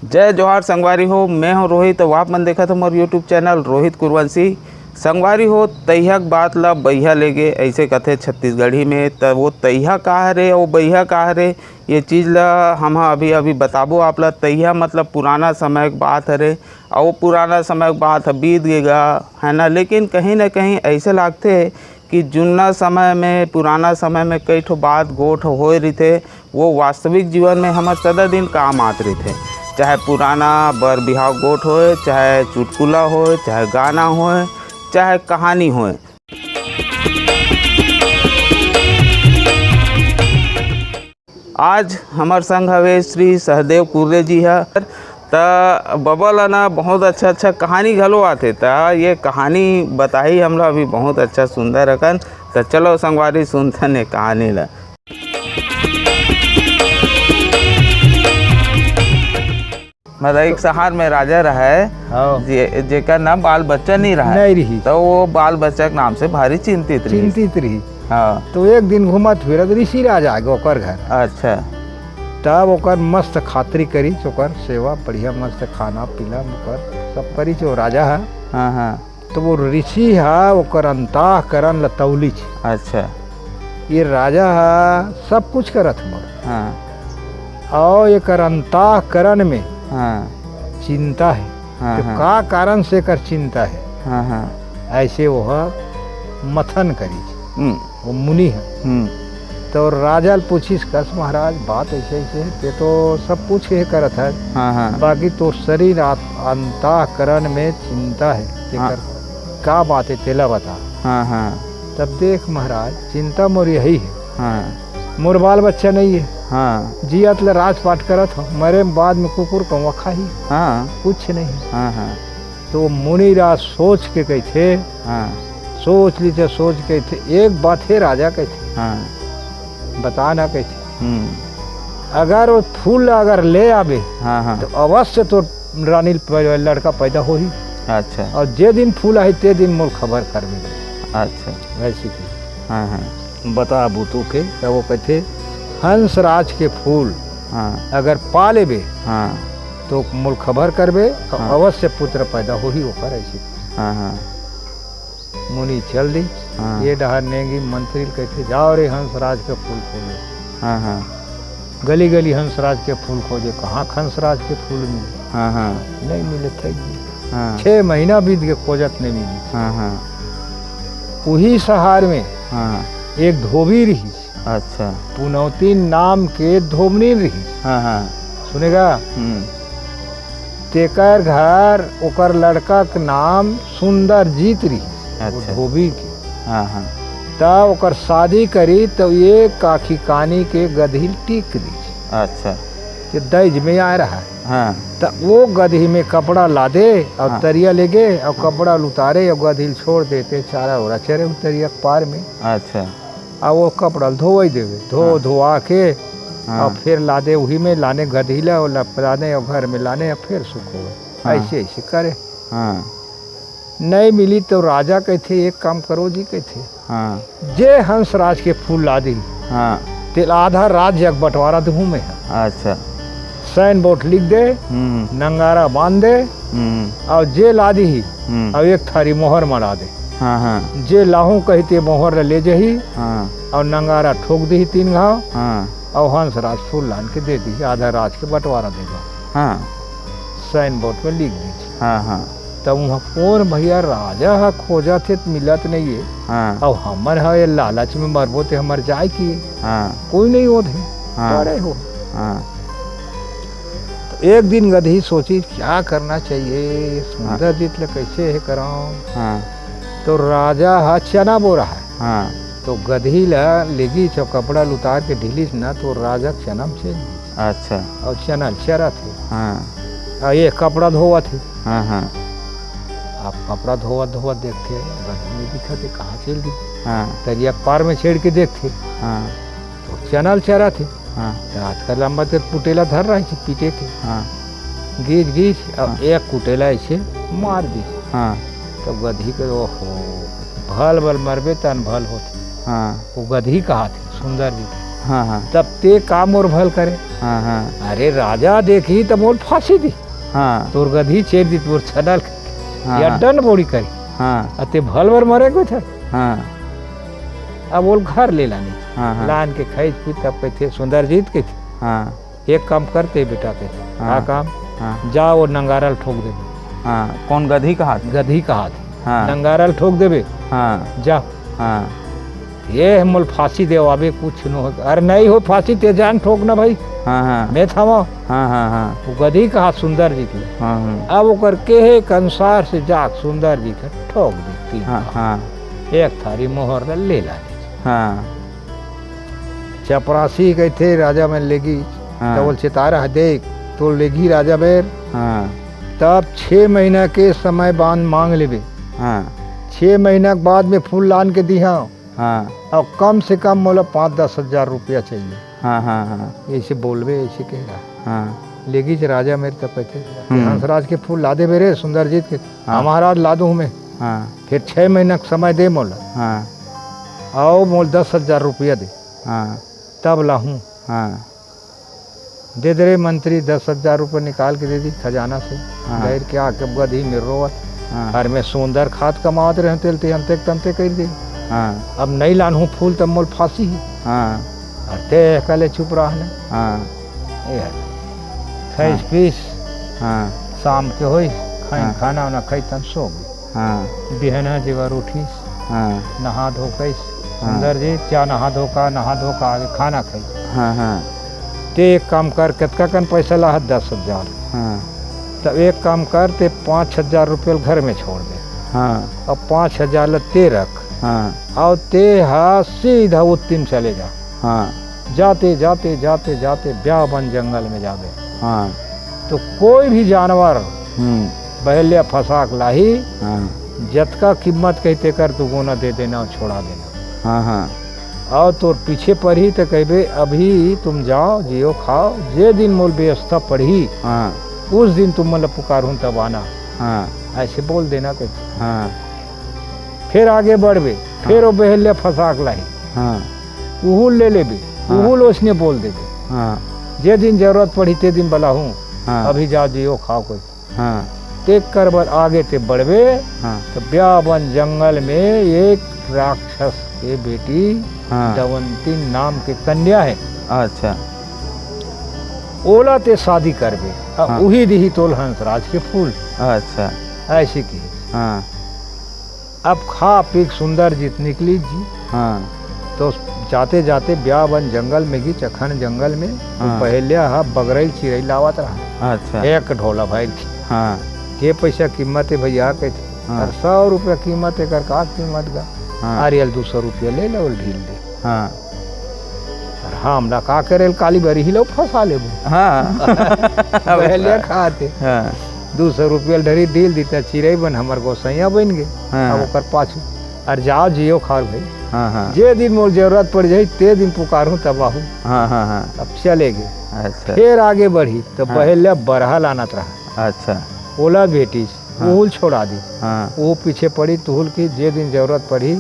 जय जोहार संगवारी हो। मैं हूँ रोहित। तो आप मन देखा था हमारे यूट्यूब चैनल रोहित कुरवंशी। संगवारी हो तैहक बात ला बहिया लेगे ऐसे कथे छत्तीसगढ़ी में। तो वो तैहा का रे और बहिया का रे ये चीज़ ला हम अभी बताबो आप ला। तैहा मतलब पुराना समय की बात है रे, और वो पुराना समय की बात है बीत गएगा है ना। लेकिन कहीं ना कहीं ऐसे लागते कि जुन्ना समय में पुराना समय में कई ठो बात गोठ हो रही थे, वो वास्तविक जीवन में हमारे सदा दिन काम आते रही थे। चाहे पुराना बर बिहाव गोठ होए, चाहे चुटकुला होए, चाहे गाना होए, चाहे कहानी होए। आज हमार संग हवे श्री सहदेव कुर्रे जी है। तो बबल ना बहुत अच्छा कहानी घलो आते। तो ये कहानी बताई हमला अभी बहुत अच्छा सुंदर अकन। तो चलो संगवारी सुनते ने कहानी ला। मतलब एक शहर में राजा रहा है जेकर नाम बाल बच्चा नहीं रही। तो वो बाल बच्चा के नाम से भारी चिंतित रही। हाँ। तो एक दिन घूमत फिरत ऋषि राजा आगे ओकर घर। अच्छा। तब ओकर मस्त खातरी करी, ओकर सेवा बढ़िया मस्त खाना पीना ओकर सब करी जो राजा है। हाँ हाँ। तो वो ऋषि है ओकर अंतःकरण लतौली। अच्छा। ये राजा है सब कुछ करत मोर। हाँ। और एक अंतःकरण में हाँ चिंता है। हाँ तो हाँ। का कारण से कर चिंता है। हाँ हाँ। ऐसे वो मथन करी। वो मुनि है। तो राजा पूछिस कस महाराज बात ऐसे ऐसे है। ते तो सब कुछ के करत है। हाँ हाँ। बाकी तो शरीर अंतःकरण में चिंता है। हाँ। का बात है तेला बता। हाँ हाँ। तब देख महाराज चिंता मोर यही है। हाँ। मोर बाल बच्चा नहीं है। हाँ। जियत ले राजपाट करत हो, मरे बाद में कुकुर कौवा खाही। हाँ। कुछ नहीं। हाँ हाँ। तो मुनि राज सोच के कही थे। हाँ। सोच ली थे सोच के थे एक बात है राजा कही थे। हाँ। बता ना कही थे। अगर वो फूल अगर ले आवे हाँ हाँ। तो अवश्य तो रानी लड़का पैदा हो ही। अच्छा। और जे दिन फूल आई ते दिन मोर खबर कर भी। अच्छा। वैसे की हाँ हाँ। बता बूतू के तो वो कहते हंस राज के फूल हाँ। अगर पा लेबे हाँ। तो मोर खबर करबे तो हाँ। अवश्य पुत्र पैदा हो ही होकर। ऐसे हाँ हाँ। मुनि चल दी। हाँ। ये डहरनेगी मंत्री कहते जाओ रे हंसराज के फूल खोजे। हाँ हाँ। गली गली हंसराज के फूल खोजे, कहाँ हंसराज के फूल मिले। हाँ हाँ। नहीं मिले थे। हाँ। 6 महीना बीत के खोजत नहीं मिली। हाँ हाँ। वही सहार में हाँ। एक धोबी रही। अच्छा। पुनौती नाम के धोबनी रही। हाँ हाँ। सुनेगा। तेकर घर ओकर लड़का के नाम सुंदर जीत रही। अच्छा। धोबी की। हाँ हाँ। तब ओकर शादी करी तो ये काखी कानी के गधी टिक दी। अच्छा। कि दहेज में आ रहा है। हाँ। तो वो गधी में कपड़ा ला दे और हाँ। तरिया ले गए और कपड़ा उतारे और गधी छोड़ देते चारा उरा चरे तरिया पार में। अच्छा। और वो कपड़ा धोई देवे धोआ के और फिर लादे वही में लाने गधी ला और लाने और घर में लाने और फिर सुखो। हाँ। ऐसे ऐसे करे। हाँ। नहीं मिली तो राजा कहते एक काम करो जी कहते। हाँ। जे हंसराज के फूल ला दी हाँ। तेल आधा राज्य बंटवारा दूँ में। अच्छा। साइन बोर्ड लिख दे, नंगारा बांध दे और जे ला दी ही और एक थारी मोहर मरा दे। हाँ हाँ। जे लाहू कहते मोहर ले जही हाँ। और नंगारा ठोक दी 3 घाव हाँ। और हंसराज फूल लान के दे दी आधा राज के बंटवारा देगा। हाँ। साइन बोर्ड में लिख दी। हाँ हाँ। तब वहाँ कौन भैया राजा है खोजा थे तो मिलत नहीं है। हाँ। और हमर है लालच में मरबो ते हमर जाए की। हाँ। कोई नहीं होते। हाँ। बड़े हो। हाँ। तो एक दिन गधी सोची क्या करना चाहिए सुंदर जीत ले कैसे है कराऊं। हाँ। तो राजा है चना बो रहा है। हाँ। तो गधी ला लेगी जो कपड़ा उतार के ढीलिस ना तो राजा चना से। अच्छा। और चना चरा थे। हाँ। और ये कपड़ा धोआ थे। हाँ हाँ। आप कपड़ा धोआ धोआ देखते गधी में दिखा थे कहाँ चल दी। हाँ। तरिया पार में छेड़ के देखते हाँ। तो चनल चरा थे। हाँ। रात का लंबा तो कुटेला धर रहे थे पीटे थे। हाँ। घीच घीच और एक कुटेला ऐसे मार दी। हाँ। तो गधी के ओहो भल भल मरबे तन भल होते। हाँ। वो गधी कहा थे सुंदर जी हाँ हाँ तब ते का मोर भल करे। हाँ हाँ अरे राजा देखी तब मोर फांसी दी, हाँ तोर गधी चेर दी, तोर छडल हाँ, या डन बोड़ी करी, हाँ अते भल भर मरे को था। हाँ अब बोल घर ले लानी, हाँ हाँ लान के खाई पी तब कहते सुंदरजीत के थे, हाँ एक काम करते बेटा के थे, हाँ, काम हाँ जाओ वो नंगारल ठोक दे। हाँ कौन गधी का हाथ? गधी का हाथ, हाँ नंगारल ठोक देबे, हाँ जाओ। हाँ ये मोल फांसी दे आवे कुछ न हो। अरे नहीं हो फांसी ते जान ठोक ना भाई, हाँ हाँ मैं थामा। हाँ हाँ हाँ वो गधी का हाथ सुंदर जी की, हाँ अब वो करके है कंसार से जाक सुंदर जी के ठोक दी। हाँ हाँ एक थारी मोहर ले ला दी। हाँ चपरासी गए थे राजा में लेगी, हाँ तो बोल चितारा देख तो लेगी राजा बेर। हाँ तब 6 महीना के समय बांध मांग लेबे, हाँ 6 महीना के बाद में फूल लान के दिहा, हाँ और कम से कम मोला 5-10 हजार रुपया चाहिए। हाँ हाँ हाँ ऐसे बोलबे, ऐसे कह रहा हाँ लेगी राजा मेरे तब कहते हम्म। हंसराज के फूल ला दे मेरे सुंदरजीत के, हाँ। महाराज ला दूँ मैं। हाँ फिर 6 महीना का समय दे मोला, हाँ आओ मोल 10,000 रुपया दे, हाँ तब लाहूँ। हाँ दे दे रे मंत्री 10,000 रुपये निकाल के दे दी खजाना से। हाँ। गैर क्या कब गधी मिल रोवत, हाँ और मैं सुंदर खाद कमावत रहते ते अंते तंते कर दे। हाँ अब नहीं लान हूँ फूल तब मोल फांसी ही, हाँ अरे कले चुप रहा है। हाँ खैस पीस हाँ शाम के होई खाई, हाँ। खाना वाना खाई तन सो गई। हाँ बिहना जेवर उठीस, हाँ नहा धो कैस सुंदर जी क्या नहा धो का आगे खाना खाई। हाँ हाँ ते एक काम कर, कितना कन पैसा ला 10,000, हाँ तब एक काम कर ते 5,000 रुपये घर में छोड़ दे, हाँ और 5,000 लते रख, हाँ और ते हा सीधा उत्तीम चले जा। हाँ जाते जाते जाते जाते ब्याबन जंगल में जावे, हाँ तो कोई भी जानवर बहलिया फंसाक लाही, हाँ जतका कीमत कहते कर तू गोना दे देना और छोड़ा देना। हाँ हाँ और तो पीछे पढ़ी तो कहबे अभी तुम जाओ जियो खाओ, जे दिन मोल व्यवस्था पढ़ी हाँ उस दिन तुम मतलब पुकारूँ तब आना, हाँ ऐसे बोल देना कहते। हाँ फिर आगे बढ़बे, फिर वो बहलिया फंसाक लाही, हाँ उहुल ले लेबे, उहुल उसने बोल देबे, हाँ जे दिन जरूरत पड़ी ते दिन बला हूँ, हाँ अभी जाओ जियो खाओ कोई। हाँ तेक कर बर आगे ते बढ़बे, हाँ तो ब्याबन जंगल में एक राक्षस के बेटी हाँ दवंती नाम के कन्या है, अच्छा ओला ते शादी करबे, हाँ। उही दिही तोल हंसराज के फूल, अच्छा ऐसी की। हाँ अब खा पी सुंदर जीत निकली जी, हाँ तो जाते जाते ब्याबन जंगल में की चखन जंगल में हाँ। तो पहले बगरैल चिड़ै लावत रहा, अच्छा एक ढोला भाई की हाँ के पैसा कीमत है भैया कहते, हाँ। 100 रुपया कीमत है कर का कीमत का, हाँ आरियल 200 रुपया ले लो ढील दे। हाँ और हम ना का करे काली बरी ही लो फंसा ले हाँ पहले खाते हाँ 200 रुपया ढरी ढील दीता चिड़ै बन हमार गोसैया बन गए। हाँ। अब ओकर पाछू और जाओ जियो खाओ भाई, हाँ हाँ जे दिन मोर जरूरत पड़ जाई ते दिन पुकारूं तब आहू। हाँ हाँ हाँ अब चले गए, अच्छा फिर आगे बढ़ी तो हाँ। पहले बरहा लानत रहा, अच्छा ओला बेटी हाँ। उहुल छोड़ा दी, हाँ वो पीछे पड़ी तुहुल की, जे दिन जरूरत पड़ी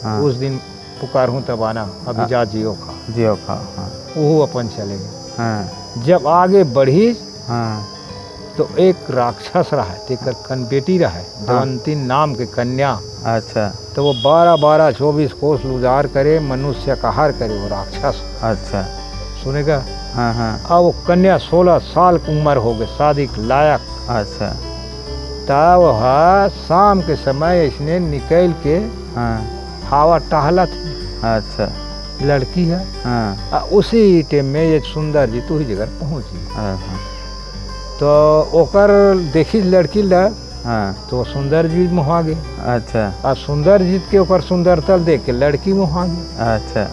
हाँ उस दिन पुकारूं तब आना, अभी हाँ। जा जियो खा। जियो खाओ हाँ वो अपन चले गए। हाँ जब आगे बढ़ी हाँ तो एक राक्षस रहा, तेकर कन बेटी रहा, दवंती नाम के कन्या। अच्छा तो वो 12-12 24 कोस लुजार करे, मनुष्य का हार करे वो राक्षस, अच्छा सुनेगा। हाँ हाँ अब वो कन्या 16 साल की उम्र हो गई, शादी के लायक। अच्छा तब वह शाम के समय इसने निकल के हाँ हवा टहला थी, अच्छा लड़की है। हाँ उसी टाइम में ये सुंदर जी तू ही जगह पहुंची, हाँ तो ओकर देखी लड़की ला, हाँ तो सुंदर जी मुहा गए। अच्छा और सुंदर जीत के ओकर सुंदरता देख के लड़की मुहा गई। अच्छा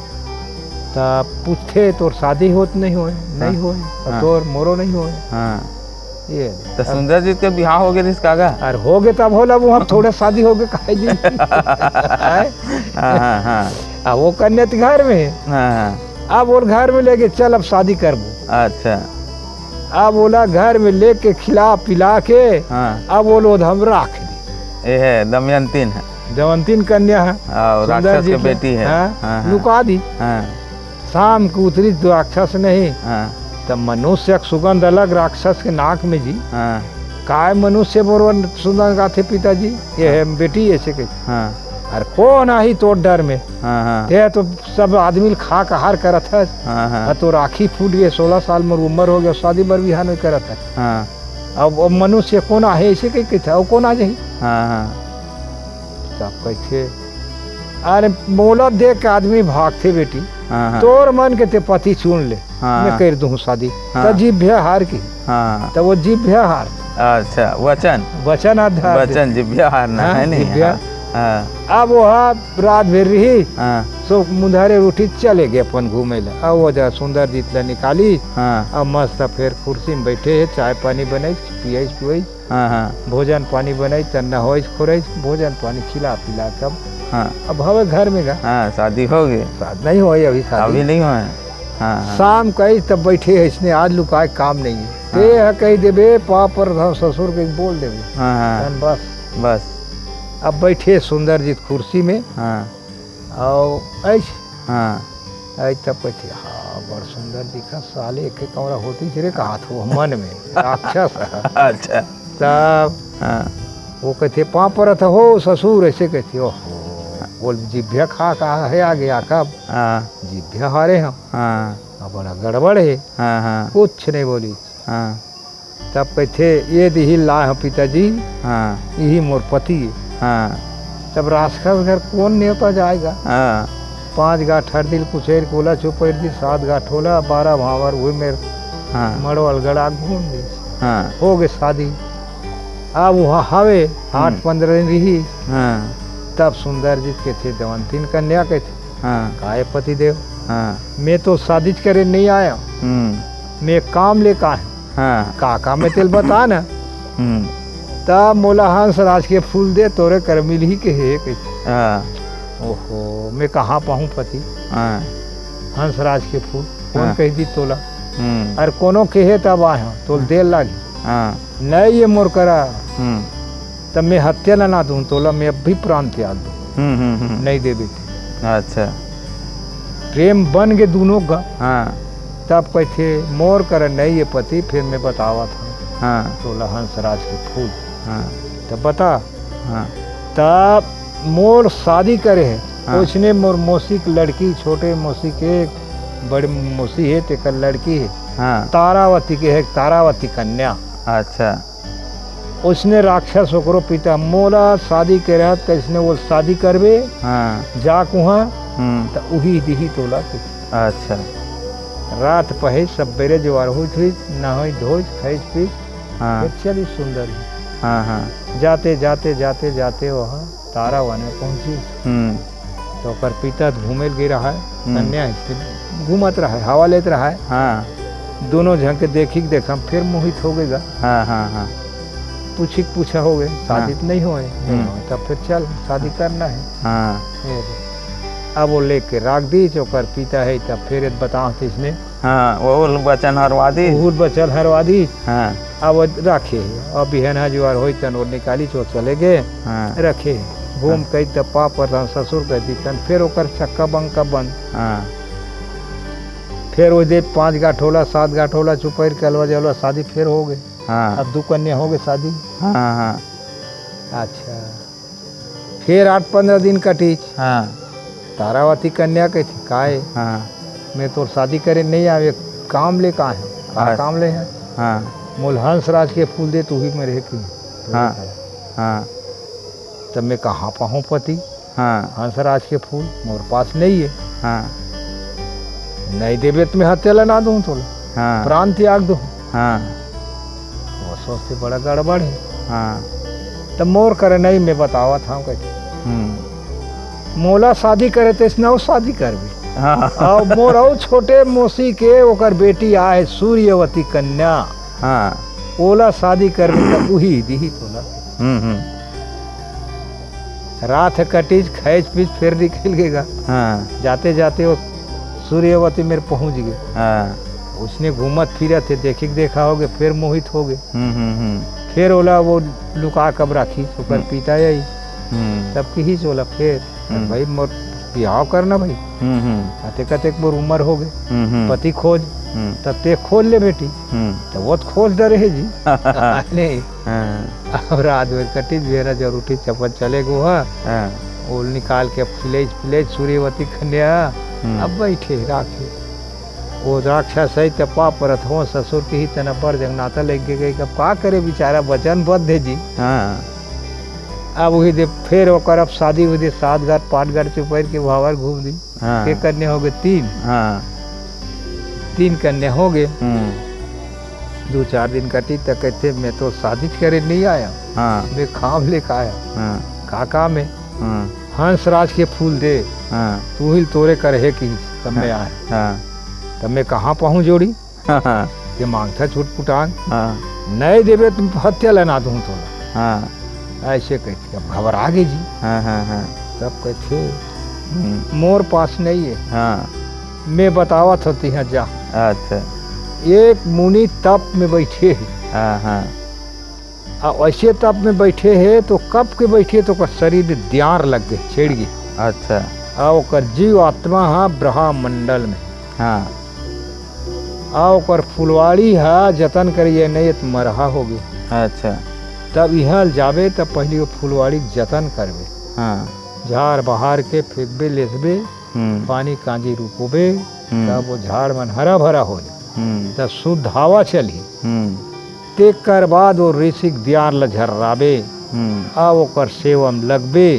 तब पूछते तोर शादी होत नहीं होए, नहीं होए, और हाँ। तोर मोरो नहीं होए। हाँ ये तो सुंदर जी के बिहार हो गए इसका का और हो गए तब होला वो हम थोड़े शादी हो गए काहे जी। हाँ हाँ हाँ अब वो कन्या तो घर में है, हाँ हाँ अब और घर में लेके चल अब शादी करबो। अच्छा अब बोला घर में लेके खिला पिला के, हाँ अब बोलो हम राख दी। ये है दमयंती है दमयंती कन्या है, और सुंदर राक्षस जी की के, बेटी है। हाँ, हाँ हाँ लुका दी। हाँ शाम को उतरी तो राक्षस नहीं, हाँ तब मनुष्य के सुगंध अलग, राक्षस के नाक में जी। हाँ काय मनुष्य बरोबर सुगंध गाथे पिताजी, ये है बेटी ऐसे के। हाँ अरे कौन आई तो डर में, हाँ हाँ ते तो सब आदमी खा कहार करत है। हाँ हाँ तो राखी फूट गए, 16 साल में उम्र हो गया, शादी बर बिहान में करत है। हाँ अब मनुष्य कौन आहे ऐसे कही था, वो कौन आ जाही। हाँ हाँ सब कहते अरे मोला देख के आदमी भागते बेटी, हाँ तोर मन के ते पति चुन ले, हाँ। मैं कर दूं शादी। हाँ। तो जिभ्या हार की, हाँ तो वो जिभ्या हार, अच्छा वचन वचन आधार वचन जिभ्या हारना हाँ, है नहीं। जिभ्या। हाँ अब वहाँ रात भर रही, हाँ सो मुंधारे उठी चले गए अपन घूमे ला। अब वो जा सुंदर जीतला निकाली, हाँ अब मस्त फिर कुर्सी में बैठे है, चाय पानी बनाई पियाई, हाँ हाँ भोजन पानी बनाई, तन्ना हो खोरई, भोजन पानी खिला पिला कब हाँ अब हवे घर में गा। हाँ शादी हो गई, शादी नहीं हो अभी, शादी अभी नहीं हुआ है। हाँ हाँ शाम कही तब बैठे है, इसने आज लुकाए काम नहीं है। ते है कही देबे पाप पर ससुर के बोल देबे। हाँ हाँ बस बस अब बैठे सुंदर जी कुर्सी में, हाँ और ऐसे हाँ तब कहते हाँ बड़ सुंदर दिखा, साले एक कमरा होती रे कहा था मन में राक्षस। अच्छा तब हाँ वो कहते पाप पर था हो ससुर, ऐसे कहते ओहो बोल जिभ्या खा कहा है आ गया कब, हाँ जिभ्या हारे हम, हाँ अब बड़ा गड़बड़ है, हाँ हाँ कुछ नहीं बोली। हाँ तब कहते ये दिही ला है पिताजी, हाँ यही मोर पति है। हाँ तब राक्षस घर कौन न्योता जाएगा। हाँ 5 गाँठ हरदिल कुचेर कोला चुपैर दी, 7 गाँठ होला 12 भावर हुए मेरे हाँ मड़ोल गड़ा घूम दी, हाँ हो गए शादी। अब वहाँ हवे 8-15 दिन रही। हाँ तब सुंदर जी के थे दवंतीन कन्या के थे, हाँ काय पति देव हाँ मैं तो शादी करे नहीं आया, मैं काम ले का है। हाँ काका में तेल बता ना। तब मोला हंस राज के फूल दे तोरे कर मिल ही के है कैसे। हाँ ओहो मैं कहाँ पाऊँ पति, हाँ हंस राज के फूल कौन हाँ। कह दी तोला, अरे कोनो कहे तब आया तोल देर लागी। हाँ नहीं ये मोर करा, तब मैं हत्या ना दूं तोला, मैं अब भी प्राण त्याग दूं, नहीं दे देते। अच्छा प्रेम बन गए दोनों का। हाँ तब कहते मोर कर नहीं ये पति, फिर मैं बतावा था हाँ तोला हंसराज के फूल। हाँ तब बता, हाँ तब मोर शादी करे है। हाँ। उसने मोर मौसी की लड़की, छोटे मौसी के बड़ी मौसी है तेकर लड़की है, हाँ तारावती के है, तारावती कन्या। अच्छा उसने राक्षस ओकरो पिता मोला शादी करे तो इसने वो शादी करबे हाँ जा कुहाँ तो उही दिही तोला के। अच्छा रात पहे सब बेरे जवार हुई नहाई धोई खैस पीस हाँ फिर चली सुंदर जी। हाँ हाँ जाते जाते जाते जाते वहाँ तारावन में पहुँची। तो ओकर पिता घूमे गई रहा है, कन्या इससे घूमत रहा है, हवा लेत रहा है। हाँ दोनों झंके देखी देखा फिर मोहित हो गएगा। हाँ हाँ हाँ पूछा हो गए शादी तो नहीं हुए, तब फिर चल शादी करना है। हाँ अब वो लेके राख दी चौकर पिता है, तब फिर बताओ तो इसने हाँ वो वचन हरवा दी। बहुत बचल हरवा दी। हाँ अब वो रखे है, अब बिहना जुआर हो तन और निकाली चो चले गए। हाँ रखे घूम कई तब पाप पर ससुर कह दी तन फिर ओकर चक्का बंका बंद। हाँ फिर वो दे 5 गाँठ होला 7 गाँठ होला चुपैर के अलवा जलवा शादी फिर हो गए। हाँ अब 2 कन्या हो गए शादी। हाँ हाँ अच्छा फिर 8-15 दिन कटी। हाँ तारावती कन्या कही थी काय हाँ मैं तो शादी करे नहीं आवे, काम ले कहाँ है, कहाँ काम ले है। हाँ मोल हंस राज के फूल दे तू ही में रह की। हाँ हाँ तब मैं कहाँ पाऊँ पति, हाँ हंस राज के फूल मोर पास नहीं है। हाँ नहीं देवे तो मैं हत्या ना दूँ तो हाँ प्राण त्याग दूँ। हाँ वो सोचते बड़ा गड़बड़ है। हाँ तब मोर करे नहीं मैं बतावा था कहते मोला शादी करे तो इसने शादी करबे। हाँ और मोर और छोटे मौसी के ओकर बेटी आए सूर्यवती कन्या। हाँ ओला शादी करबे तब उही दी तोला। रात कटीज खैच पीच फिर निकल गएगा। हाँ जाते जाते वो सूर्यवती मेरे पहुंच गए। हाँ उसने घूमत फिरत थे देखा होगे फिर मोहित हो गए। फिर ओला वो लुका कब राखी ओकर पिता आई तब की ही चोला फिर भाई मोर बिहाव करना भाई। अते कतेक बोर उम्र हो गए, पति खोज, तब ते खोज ले बेटी, तो वो तो खोज डरे है जी। नहीं अब रात में कटी बेरा जरूर उठी चपल चले गो है, ओल निकाल के फिलेज सूर्यवती कन्या अब बैठे राखे। वो राक्षस है तपा परत हो ससुर की ही तना पर जगन्नाथा लग गई, कब का करे बेचारा वचन बद्ध है जी। अब वही दे फिर ओकर अब शादी हुई दे 7 घाट 5 घाट चुपैर के भावर घूम दी। के कन्या हो गए 3 कन्या हो गए। 2-4 दिन कटी तक कहते मैं तो शादी करे नहीं आया, मैं खाम लेकर आया। का काम है? हंसराज के फूल दे, तू ही तोरे करे की तब मैं आया। तब मैं कहाँ पहुँच जोड़ी ये मांगता छूट पुटांग, नहीं देवे तुम हत्या लेना दूँ तो ऐसे कहते। अब घबरा गई जी। तब कहते मोर पास नहीं है, मैं बतावत होती है जा। अच्छा। एक मुनि तप में बैठे है, ऐसे तप में बैठे है तो कब के बैठे तो शरीर में द्यार लग गए, छेड़ गई। अच्छा। और जीव आत्मा है ब्रह्मंडल में, और फुलवाड़ी है जतन करिए नहीं तो मरहा हो गई। अच्छा। तब यहाँ जाबे तब पहले वो फुलवाड़ी जतन करबे, झाड़ बहार के फेंकबे लेसबे, पानी कांजी रुकोबे, तब वो झाड़ मन हरा भरा हो तब शुद्ध हवा चली। ते कर बाद वो ऋषिक दियार ल झर्राबे, आ ओकर सेवा में लगबे।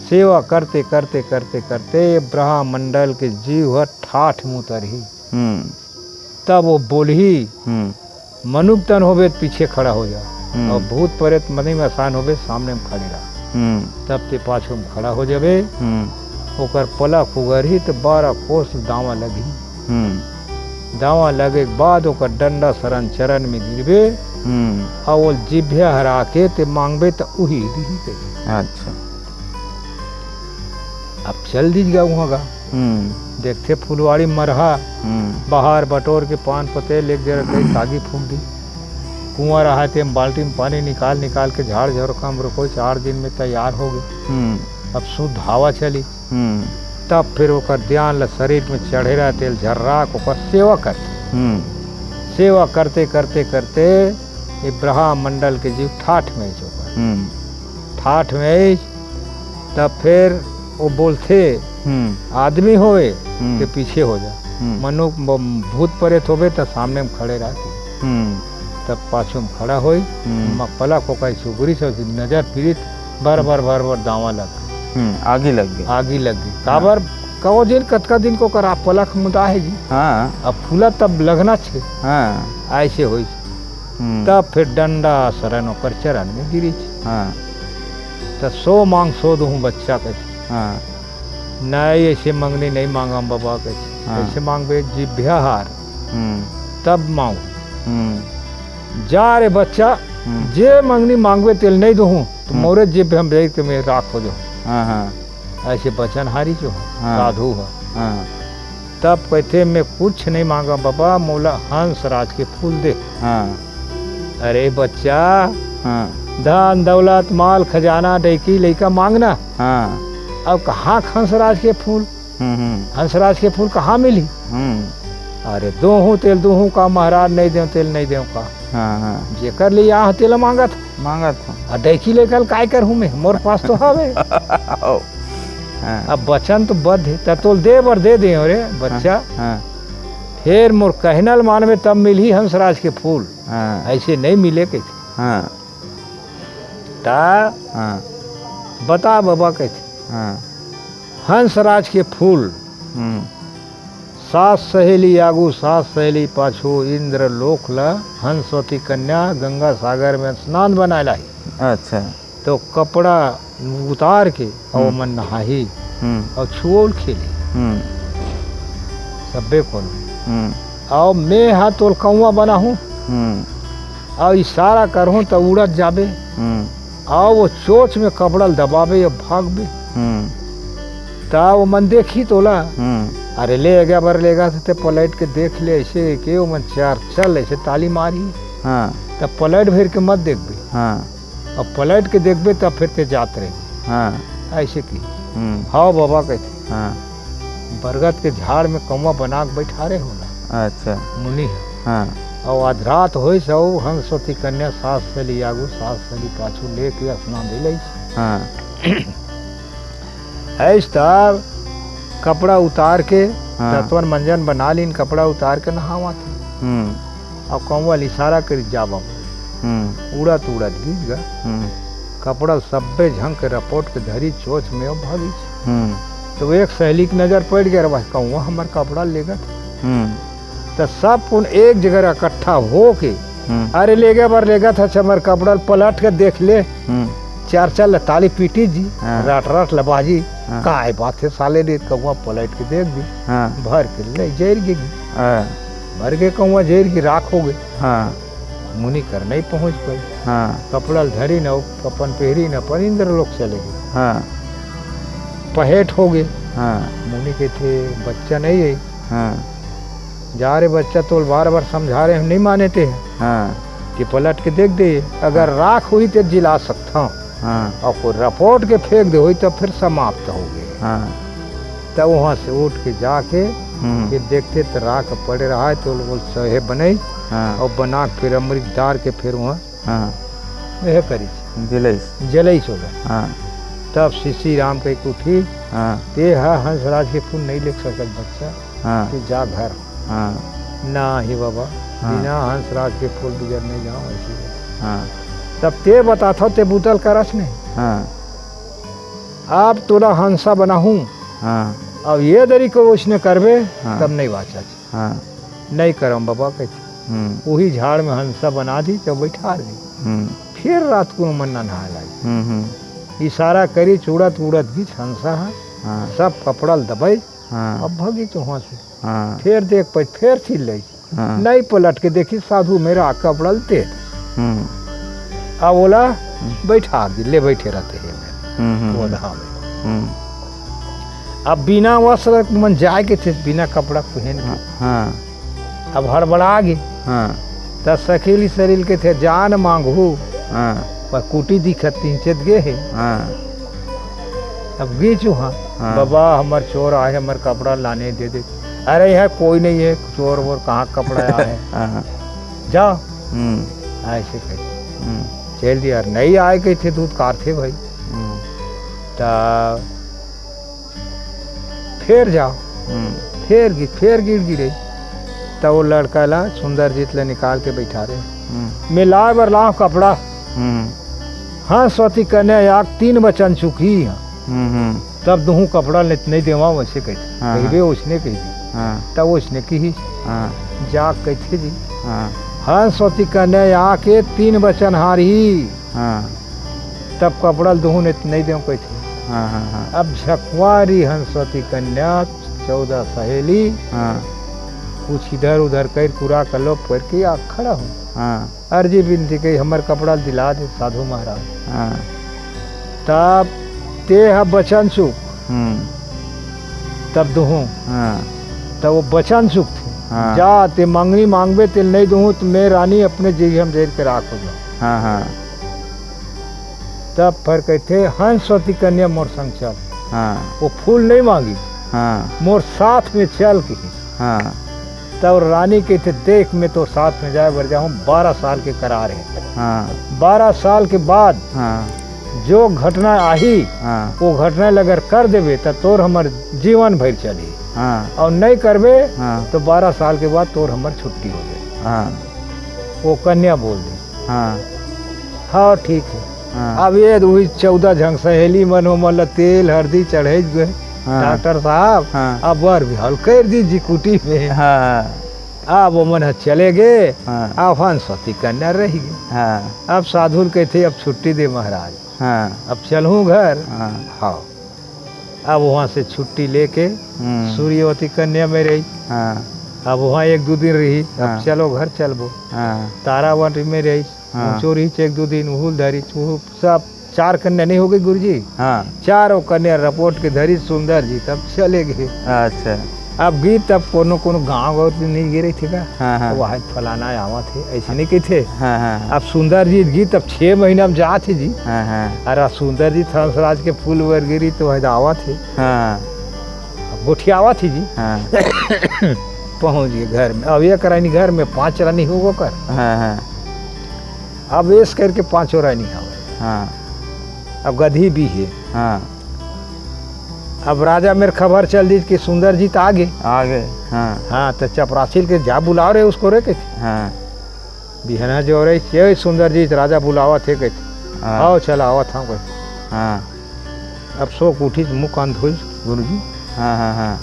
सेवा करते करते करते करते ब्रह्मंडल के जीव ठाठ मुँह तरही। तब वो बोलही मनुष्य तन होबे पीछे खड़ा हो जा, और भूत प्रेत मनी में आसान होबे सामने में खड़े रहा। तब ते पाछू में खड़ा हो जाबे, ओकर पला खुगरही तो 12 कोस दावा लगी। दावा लगे के बाद ओकर डंडा शरण चरण में गिरबे, और वो जिभ्या हरा के ते मांगबे तो उही दी के। अच्छा। अब चल दीजिएगा वहाँ का देखते फुलवाड़ी मरहा, बाहर बटोर के पान पते ले गई, तागी फूक दी। कुआं रहा थे बाल्टी में पानी निकाल के झाड़ झरोखा में रखो, 4 दिन में तैयार हो गए। अब शुद्ध हवा चली। तब फिर ओकर ध्यान ल शरीर में चढ़े रहा तेल झर्रा ओकर सेवा करते। सेवा करते करते करते ये ब्रह्मंडल के जीव ठाठ में ठाठ में। तब फिर वो बोलते आदमी होवे के पीछे हो जा, मनु भूत प्रेत होवे तो सामने में खड़े रहते। तब पाछू में खड़ा होई, पला को कई सुगरी से नजर फिरित बार बार दावा लग गई, आगी लग गई। काबर कहो दिन कतका दिन को करा पलक मुदा है जी। अब फूला तब लगना छे। ऐसे होई। तब फिर डंडा शरण ओकर चरण में गिरी। तो 100 मांग 100 दूँ बच्चा कहते। नहीं ऐसे मांगने नहीं मांगा बाबा कहते, ऐसे मांगबे जिभ्या हार तब मांगू। जा रे बच्चा, जे मांगनी मांगबे तेल नहीं दूँ तो मोरे जिभ हम देख के मैं राख हो जाऊँ। ऐसे बचन हारी जो साधु है। तब कहते मैं कुछ नहीं मांगा बाबा, मोला हंस राज के फूल दे। अरे बच्चा, धन दौलत माल खजाना डैकी लइका मांगना। अब कहाँ हंसराज के फूल, हंसराज के फूल कहाँ मिली? अरे दूँ तेल दूँ का महाराज, नहीं दे तेल नहीं दे का। जेकर लिए यहाँ तेल मांगा था डैकी लेकर काय कर हूँ मैं, मोर पास तो हवे। अब बचन तो बद्ध है, तोल दे बर दे दे रे बच्चा। फिर मोर कहनल मानवे तब मिली हंसराज के फूल, ऐसे नहीं मिले कहते। बता बाबा कहते हंसराज के फूल, 7 सहेली आगू 7 सहेली पाछू, इंद्र लोक ला हंसवती कन्या गंगा सागर में स्नान बनाए लाई। अच्छा। तो कपड़ा उतार के और मन नहाही और छुओल खेली सबे को। और मैं हाथ तोल कौआ बना हूँ और इशारा करूँ तो उड़त जाबे, और वो चोच में कपड़ा दबाबे या भागबे। ता वो मन देखी तोला, अरे ले गया बर लेगा तो पलट के देख ले, ऐसे के वो मन चार चल ऐसे ताली मारी। तब पलट भर के मत देखबे, अब पलट के देखबे तब फिर ते जात रहे। ऐसे की हाँ बाबा कहते। हाँ बरगद के झाड़ में कौवा बना के बैठा रहे होला। अच्छा मुनि है। हाँ और आधरात हो सौ हंसवती कन्या सास सली आगू सास सली पाछू लेके स्नान दिले। हाँ ऐसा कपड़ा उतार के तत्वन मंजन बना लीन, कपड़ा उतार के नहावा थे। और कौवा इशारा कर जावा उड़त उड़त गिर गा। कपड़ा सब्बे झंग के रपोट के धरी चोच में और भागी। तो एक सहेली की नजर पड़ गया, भाई कौवा हमार कपड़ा लेगा। तो सब उन एक जगह इकट्ठा हो के अरे ले गया बार लेगा था हमार कपड़ा पलट के देख ले। चार चार लताली पीटी जी। राट राट लबाजी। काय बात है साले रे, कौवा पलट के देख दी। भर के ले जैर गी। भर के कौवा जैर की राख हो गई। मुनि कर नहीं पहुंच पाई। कपड़ा धरी न अपन पहरी न पर इंद्र लोग चले गए। पहेट हो गए। मुनि के थे बच्चा नहीं है। जा रहे बच्चा तो बार बार समझा रहे हम नहीं माने थे कि पलट के देख दे, अगर राख हुई तो जिला सकता हूँ। और कोई रपोट के फेंक दे हुई तो फिर समाप्त हो गए। तब वहाँ से उठ के जाके फिर देखते तो राख पड़े रहा है तो बोल सहे बने। और बना फिर अमृत डार के फिर वहाँ वह करी जलई हो गए। तब शिशी राम के उठी ते हंसराज के फूल नहीं लिख सकत बच्चा कि जा घर। ना ही बाबा बिना हंसराज के फूल बिगड़ नहीं जाओ ऐसी। तब ते बताता ते बुतल करस नहीं। अब तोला हंसा बना हूँ। अब ये दरी को उसने करवे तब नहीं बाचा। नहीं करम बाबा कहते। वही झाड़ में हंसा बना दी तो बैठा दी। फिर रात को मन नहा लाई। इशारा करी चूड़त उड़त भी हंसा है। सब कपड़ा दबाई। अब भागी तो वहाँ से। फिर देख पाई फिर छिल ली। नहीं पलट के देखी साधु मेरा कपड़ा ते। अब बोला बैठा दी ले बैठे रहते हैं। बोला हाँ। अब बिना वस्त्र मन जाए के थे बिना कपड़ा पहन के। अब हड़बड़ा गए। तब सखीली शरीर के थे जान मांगू पर कुटी दिखत तीन चेत गे है। अब गीचू हाँ बाबा हमार चोर आए हमार कपड़ा लाने दे दे। अरे यहाँ कोई नहीं है चोर वोर कहाँ कपड़ा आए जाओ ऐसे कह चल दिया। नहीं आए गए थे दूध कार थे भाई। तब फिर जाओ फिर गिर गिरे। तब वो लड़का ला सुंदर जीत ले निकाल के बैठा रहे। मैं ला बर लाओ कपड़ा। हाँ स्वती कन्या याक 3 बचन चुकी है। तब दूँ कपड़ा नहीं देवा वैसे कहते उसने कही दी। तब उसने की जाग कहते जी हाँ स्वती कन्या यहाँ के 3 बचन हारी। तब कपड़ा दूँ नहीं दे कहते। अब झकवारी हंसवती कन्या 14 सहेली कुछ इधर उधर कर पूरा कर लो पर के आ खड़ा हूँ। अर्जी बिनती कही हमार कपड़ा दिला दे साधु महाराज। तब ते बचन चुक। तब दूँ तब वो बचन चुक थे। जा ते मंगनी मांगबे ते नहीं दूँ तो मैं रानी अपने जी हम जेर के राख हो जाऊँ। तब फिर कहते हंसवती कन्या मोर संग चल। वो फूल नहीं मांगी मोर साथ में चल के। तब रानी कहते देख मैं तो साथ में जाए बर जाऊँ 12 साल के करार है। 12 साल के बाद जो घटना आई वो घटना अगर कर देवे तो तोर हमर जीवन भर चली। और नहीं करबे तो 12 साल के बाद तोर हमर छुट्टी हो गई। वो कन्या बोल दी हाँ ठीक है। अब ये 14 झंग सहेली मन हो मतलब तेल हल्दी चढ़े गए। डॉक्टर साहब अब बर भी हल कर दीजिए कुटी में। अब वो मन चले गए। अब हंसवती कन्या रही गई। अब साधु कहते अब छुट्टी दे महाराज। अब चलूँ घर। हाँ अब वहाँ से छुट्टी लेके सूर्यवती कन्या में रही। अब वहाँ 1-2 दिन रही। अब चलो घर चलबो। तारावन में रही चोरी 1-2 दिन उहुल धरी सब 4 कन्या नहीं हो गई गुरुजी। 4 कन्या रपोट के धरी सुंदर जी तब चले गए। अच्छा अब गीत तब कोनो कोनो गाँव गौर नहीं गिरे थे का। हाँ वहाँ फलाना आवा थे ऐसे नहीं कहते। हाँ अब सुंदर जी गीत अब 6 महीना में जा थे जी। हाँ अरे सुंदर जी हंसराज के फूल वर गिरी तो वह आवा थे। हाँ गोठिया आवा थी जी। हाँ पहुँच गए घर में। अब ये करानी घर में 5 रानी होगो कर। हाँ अब ऐस करके 5 रानी आवे। हाँ अब गधी भी है। हाँ अब राजा मेरे खबर चल दी कि सुंदर जी आगे हाँ हाँ तो चपरासील के जा बुलाओ रहे उसको रे कहते। हाँ बिहना जो रही सुंदर जी राजा बुलावा थे कहते। आओ चला आवा था कहते। हाँ अब शोक उठी मुँह कान धोई गुरु जी। हाँ हाँ हाँ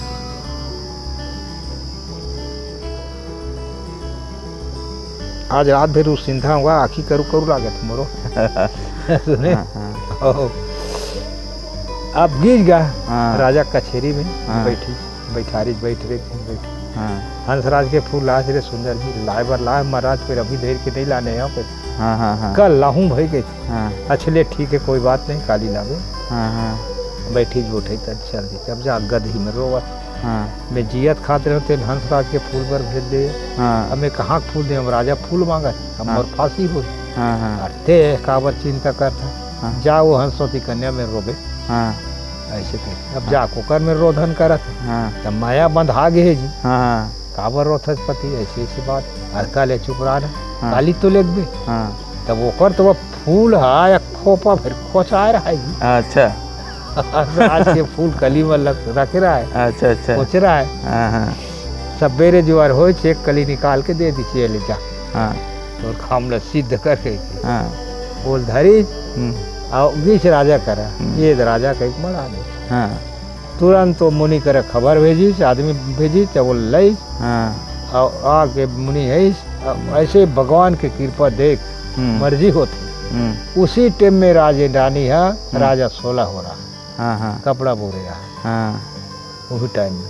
आज रात भर उस सिंधा हुआ आखी करू करू लागत मोरो। सुने अब गीत गा। राजा कचहरी में बैठी बैठारी बैठ रहे बैठे। हंसराज के फूल लाश रे सुंदर जी लाए बर लाए महाराज फिर अभी देर के नहीं लाने आओ। कल लाहूं भाई गई। अच्छे ठीक है कोई बात नहीं काली लागे। बैठी जो उठे तब चल दी जब जा गधी में रोवत। मैं जियत खाते रहते हंसराज के फूल पर भेज दे। अब मैं कहाँ फूल दे हम राजा फूल मांगा हम और फांसी हो। अरे काबर चिंता करता जा वो हंसोती कन्या में रोबे। ऐसे कहते अब जा कुकर में रोधन करत। तब माया बंधा गे जी। काबर रोथस पति ऐसी ऐसी बात हल्का ले चुप रहा काली तो लेग बे। तब ओकर तो फूल है खोपा फिर खोचाए रहा है जी। अच्छा आज के फूल कली में रख रहा है। अच्छा अच्छा सोच रहा है सवेरे जुआर हो एक कली निकाल के दे दीजिए ले जा। तो खामला सिद्ध करके बोल धरी बीच राजा करा ये राजा का एक बड़ा आदमी। तुरंत तो मुनि करे खबर भेजी आदमी भेजी तो बोल लई आके मुनि है ऐसे भगवान की कृपा देख मर्जी होती। उसी टाइम में राजे रानी है राजा 16 हो रहा। कपड़ा बोरे रहा वही टाइम में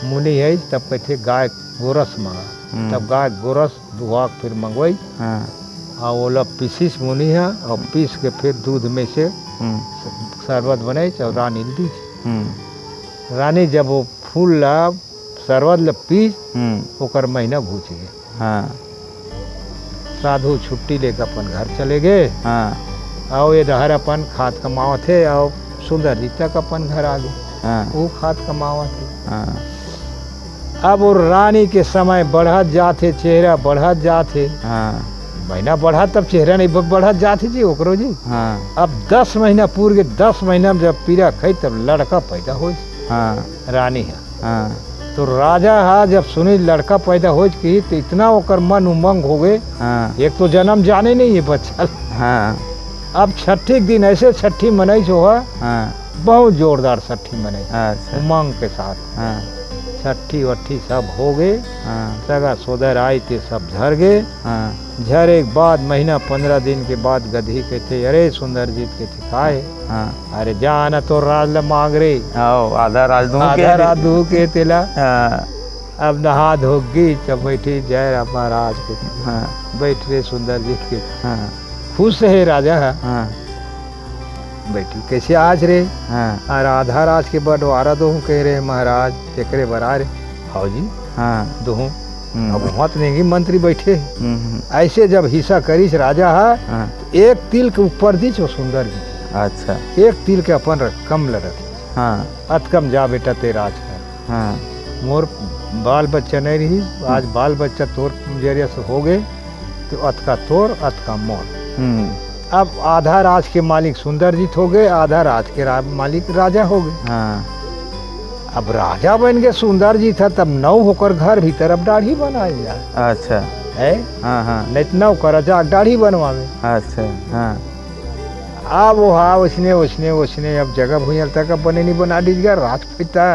मुनि है तब कहते गाय गोरस मांगा। तब गाय गोरस दुआ फिर मंगवाई और वो पीसीस मुनि है और पीस के फिर दूध में से शरबत बनाई और रानी दी। रानी जब वो फूल ला शरबत ला पीस ओकर महीना भूच गए। साधु छुट्टी लेकर अपन घर चले गए। और ये दहर अपन खाद कमावा थे और सुंदर जी तक अपन घर आ गए। वो खाद कमावा थे। अब वो रानी के समय बढ़त जाते चेहरा बढ़त जाते। महीना बढ़ा तब चेहरा नहीं बढ़त जाती जी ओकरो जी। अब 10 महीना पूर के 10 महीना में जब पीरा खाई तब लड़का पैदा हो। रानी है तो राजा है जब सुनी लड़का पैदा हो की तो इतना ओकर मन उमंग हो गए। एक तो जन्म जाने नहीं है बच्चा। अब छठी दिन ऐसे छठी मनाई जो है बहुत जोरदार छठी मनाई उमंग के साथ। छठी वट्ठी सब हो गए। सगा सोदर आई थे सब झर गए। झरे के बाद महीना 15 दिन के बाद गधी कहते अरे सुंदर जी कहते खाए। अरे जाना तो राज मांग रे आधा राज दू के तेला। अब नहा धोगी जब बैठी जय महाराज के बैठ रहे सुंदर जी के खुश है राजा है बैठी कैसे आज रे। राधा राज के बंटवारा दो कह रहे महाराज एकरे बरा रे हाउ जी दो अब वहाँ तो नहीं मंत्री बैठे। ऐसे जब हिस्सा करीस राजा है तो एक तिल के ऊपर दी चो सुंदर जी। अच्छा एक तिल के अपन कम रखी। अत कम जा बेटा ते राज कर। मोर बाल बच्चा नहीं रही आज बाल बच्चा तोर जरिया से हो गए तो अत का तोर अत का मोर। अब आधा राज के मालिक सुंदर जीत हो गए आधा राज के मालिक राजा हो गए। अब राजा बन गए सुंदर जी था तब नौ होकर घर भीतर अब दाढ़ी बनाई जाए। अच्छा है नहीं तो नौ कर जा दाढ़ी बनवावे। अच्छा अब वो उसने अब जगह भूल तक अब बने नहीं बना दीजिएगा रात पिता।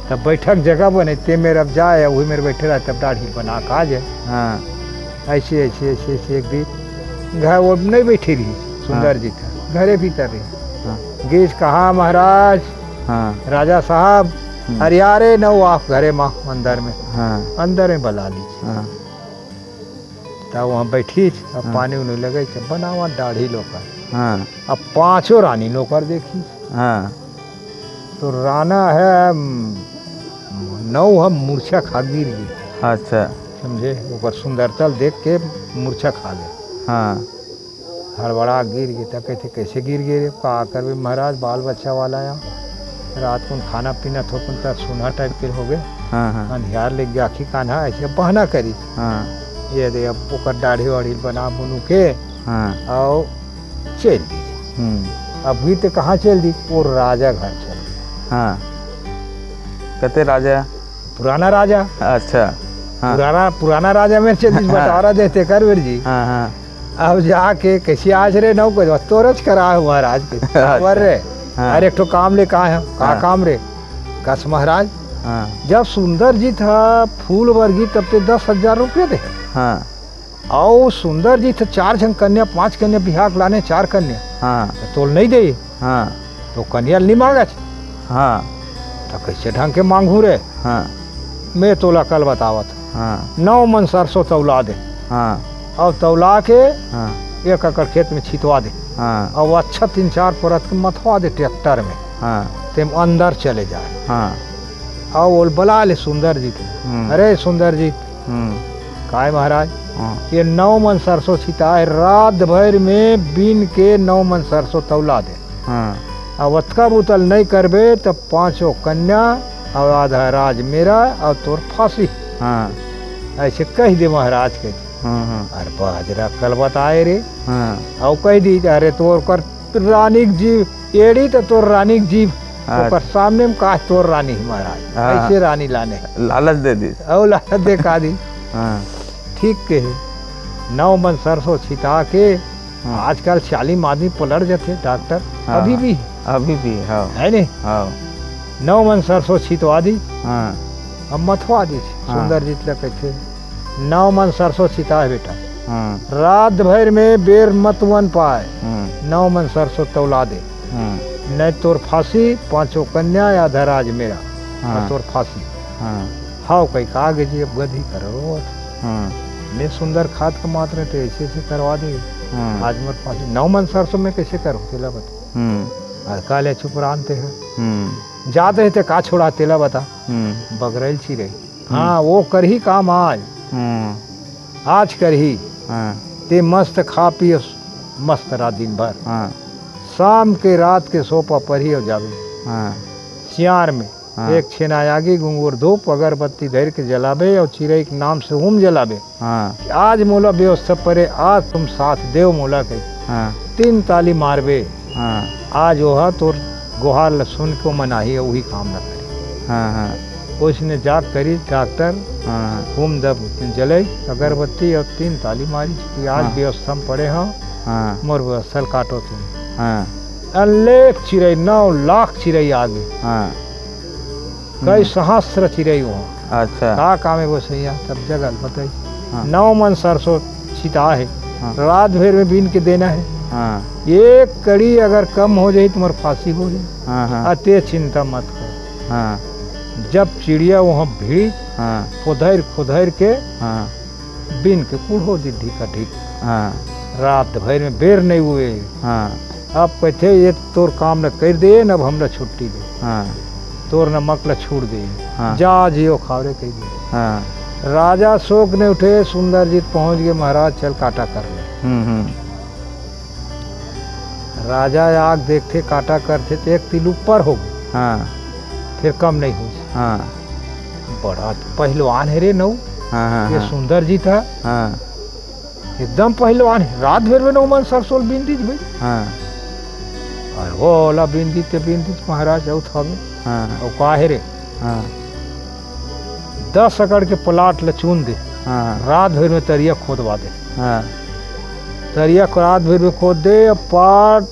तब बैठक जगह बने ते मेरे अब जाए वही मेरे बैठे रहा तब दाढ़ी बना का जाए। ऐसे ऐसे ऐसे ऐसे एक दिन घर वो नहीं बैठी रही सुंदर जी था घरे भीतर रही। गेज कहा महाराज राजा साहब अरे यारे न आप घरे माँ अंदर में अंदर में बुला लीजिए। तब वहाँ बैठी अब पानी उन्हें लगे बनावा दाढ़ी लोकर। अब 5 रानी लोकर देखी। तो राना है नौ हम मूर्छा खा गिर गई। अच्छा समझे, ऊपर सुंदरता देख के मूर्छा खा गए। हाँ हड़बड़ा गिर गई। तब कहते कैसे गिर गए, कहा कर भी महाराज बाल बच्चा वाला यहाँ रात को खाना पीना थोकन तर सुना टाइप के हो गए। हाँ हाँ अंधियार ले गया, आखी कान्हा ऐसे बहना करी। हाँ ये दे अब ओकर दाढ़ी वाढ़ी बना बुनू के हाँ और चल दी। अभी तो कहाँ चल दी, वो राजा घर चल दी। हाँ कहते राजा, पुराना राजा। अच्छा हाँ पुराना राजा में चल दी, बटवारा देते कर वीर जी। हाँ हाँ अब जाके कैसी आज रे नौ को तोरच करा है महाराज के खबर रे। हाँ। अरे एक ठो काम ले कहा है, कहा काम रे, कस महाराज हाँ जब सुंदर जी था फूल वर्गी तब ते 10,000 रुपये दे। हाँ और सुंदर जी थे 4 जन कन्या, 5 कन्या बिहार लाने 4 कन्या। हाँ तो तोल नहीं दे। हाँ तो कन्या नहीं मांगा। हाँ तो कैसे ढंग के मांगू रे। हाँ मैं तोला कल बतावत। हाँ 9 मन सरसों तौला दे। हाँ और तौला के हाँ 1 एकड़ खेत में छिटवा दे। हाँ और वो अच्छा 3-4 परत के मथवा दे ट्रैक्टर में। हाँ तेम अंदर चले जाए। हाँ और वो बुला ले सुंदर जी को। अरे सुंदर जी, काय महाराज ये 9 मन सरसों छिटा है, रात भर में बीन के 9 मन सरसों तौला दे। अब अतका बुतल नहीं करबे तो 5 कन्या और आधा राज मेरा और तोर फांसी। ऐसे कह दे महाराज के। अरे बाजरा कल बताए रे। और कह दी अरे तोर कर रानीक जीव एड़ी तो तोर रानीक जीव ओकर सामने में का तोर रानी महाराज। ऐसे रानी लाने लालच दे दी और लालच दे का दी। ठीक के 9 मन सरसों छिटा के आजकल 40 आदमी पलट जाते डॉक्टर। अभी भी है नहीं। 9 मन सरसों छिटवा दी। अब मथवा दी सुंदर जी कहते 9 मन सरसों छिटा है बेटा, रात भर में बेर मत वन पाए। 9 मन सरसों तौला दे, नहीं तोर फांसी, 5 कन्या या धराज मेरा तोर फांसी। हाँ कहीं कागे जी अब गधी करो। मैं सुंदर खाद का मात्र थे ऐसे करवा दे। आज मत फांसी 9 मन सरसों में कैसे करो तेला बता। काले चुप रानते हैं जाते हैं का छोड़ा तेला बता। बगरैल छी रही। हाँ वो कर ही काम आज कर ही। ते मस्त खा पियो मस्त रात दिन भर। शाम के रात के सोफा पर ही हो जावे। चियार में एक छेनायागी गुंगूर धूप अगरबत्ती धर के जलाबे और चिड़ै के नाम से हुम जलाबे। आज मोला व्यवस्था परे, आज तुम साथ देव मोला के 3 ताली मारबे। आज वह तोर गुहार सुन को मनाही वही काम न करे। उसने जाग करी डॉक्टर हुम दब जले अगरबत्ती और 3 ताली मारी कि आज व्यवस्था में पड़े हाँ मोर व्यवस्था काटो तुम। अनेक चिड़ै 9 लाख चिड़ै आगे। कई सहस्त्र चिड़ै वहाँ। अच्छा का काम है वो सही है तब जगह बताई। 9 मन सरसों छिटा है, रात भर में बीन के देना है। एक कड़ी अगर कम हो जाए तुम्हारी फांसी हो जाए। अते चिंता मत कर। जब चिड़िया वहाँ भीड़ी खुदर के बीन के कुड़ो दिड्ढी का ढीक। रात भर में बेर नहीं हुए। अब कहते ये तोर काम न कर दे न अब हमरा छुट्टी दे। तोर न मकला छूट दे। जा जियो खावरे कह दे। राजा शोक ने उठे, सुंदर जी पहुंच गए। महाराज चल काटा कर ले। राजा आग देखते काटा करते तो 1 तिल ऊपर हो गए। फिर कम नहीं हो। बड़ा पहलवान है रे नौ। ये सुंदर जी था एकदम पहलवान है। रात भर में 9 मन सरसों बीन दीज भाई। और वो ओला बीन दी महाराज औथ हवे। और काहे रे 10 एकड़ के प्लाट लचून दे। रात भर में तरिया खोदवा दे। तरिया को रात भर में खोद दे। पाट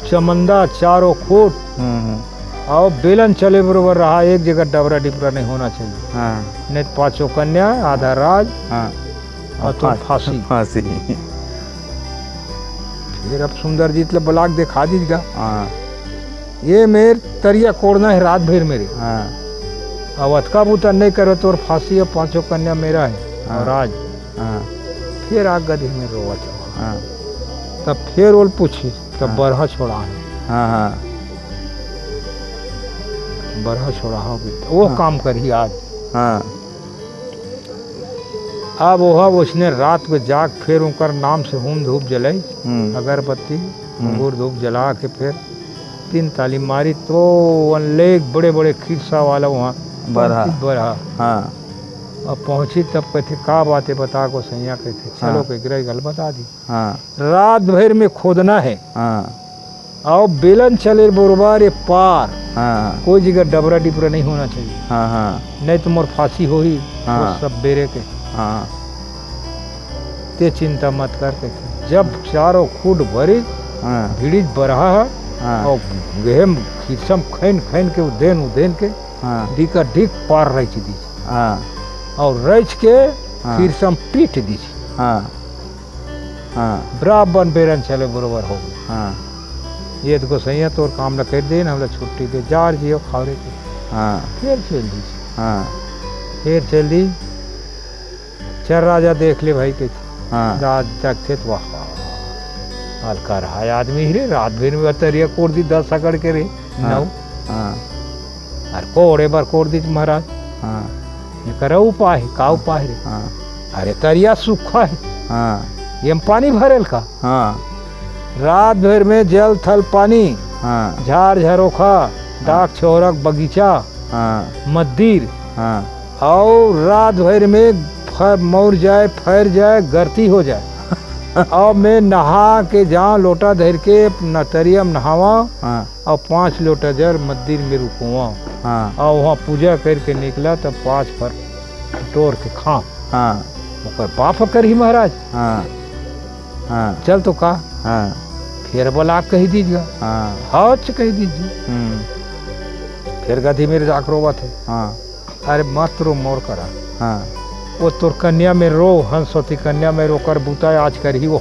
चमंदा चारों फुट और बेलन चले बरोबर रहा। एक जगह डबरा डिपरा नहीं होना चाहिए। नहीं 5 कन्या आधा राज और तो फांसी। फिर अब सुंदर जी ब्लाक दिखा दीजिएगा। ये मेर तरिया कोड़ना है रात भर मेरे। अब अतका बुता नहीं करो तो फांसी। और 5 कन्या मेरा है और राज। फिर आग गधी में रोवा चला। तब फिर वो पूछी तब बरहा छोड़ा है। बरहा छोड़ा हो वो काम करी आज। हाँ अब वह उसने रात को जाग फिर उनकर नाम से होम धूप जलाई, अगरबत्ती अंगूर धूप जला के फिर 3 ताली मारी तो अनेक बड़े बड़े खिरसा वाला वहाँ बरहा। हाँ अब पहुँची तब कहते का बातें बता को सैया कहते चलो कह गिरा गल बता दी। हाँ रात भर में खोदना है। हाँ और बेलन चले बरोबर ये पार। हाँ कोई जगह डबरा डिबरा नहीं होना चाहिए। हाँ हाँ नहीं तो मोर फांसी हो ही। हाँ सब बेरे के। हाँ ते चिंता मत कर कहते जब चारों खूट भरी भिड़ी बरहा है और गेहम खिसम खैन खैन के उदेन के डीका डीक पार रही दी और रच के खिरसम पीट दी बराबर बेरन चले बरोबर हो गई। ये तो सही तोर काम न कर दे हमला छुट्टी दे जार जियो खावरे के। फिर चल दी फिर चल दी चल राजा देख ले भाई के रात तक थे तो वाह हल्का रहा आदमी ही रे रात भर में तरिया कोड़ दी 10 सकड़ के रे नौ अरे कोड़े बार कोड़ दी महाराज। ये करा उपाय का उपाय रे। अरे तरिया सूखा है ये पानी भरेल का। रात भर में जल थल पानी झाड़ झरोखा डाक छोरक बगीचा मद्दीर और रात भर में मोर जाए फैर जाए गर्ती हो जाए और मैं नहा के जाऊँ लोटा धर के नतरिया में नहावा और 5 लोटा जल मंदिर में रुकवा और वहाँ पूजा करके निकला तब 5 फर टोर के खा बाप कर ही महाराज। चल तो का फिर बोला कही दीजिएगा। हाँ कही दीजिए। फिर गधी मेरे जाकरोवा थे। अरे मत रो मोर करा वो तोर कन्या में रो हंसवती कन्या में रो कर बुताए आज कर ही वो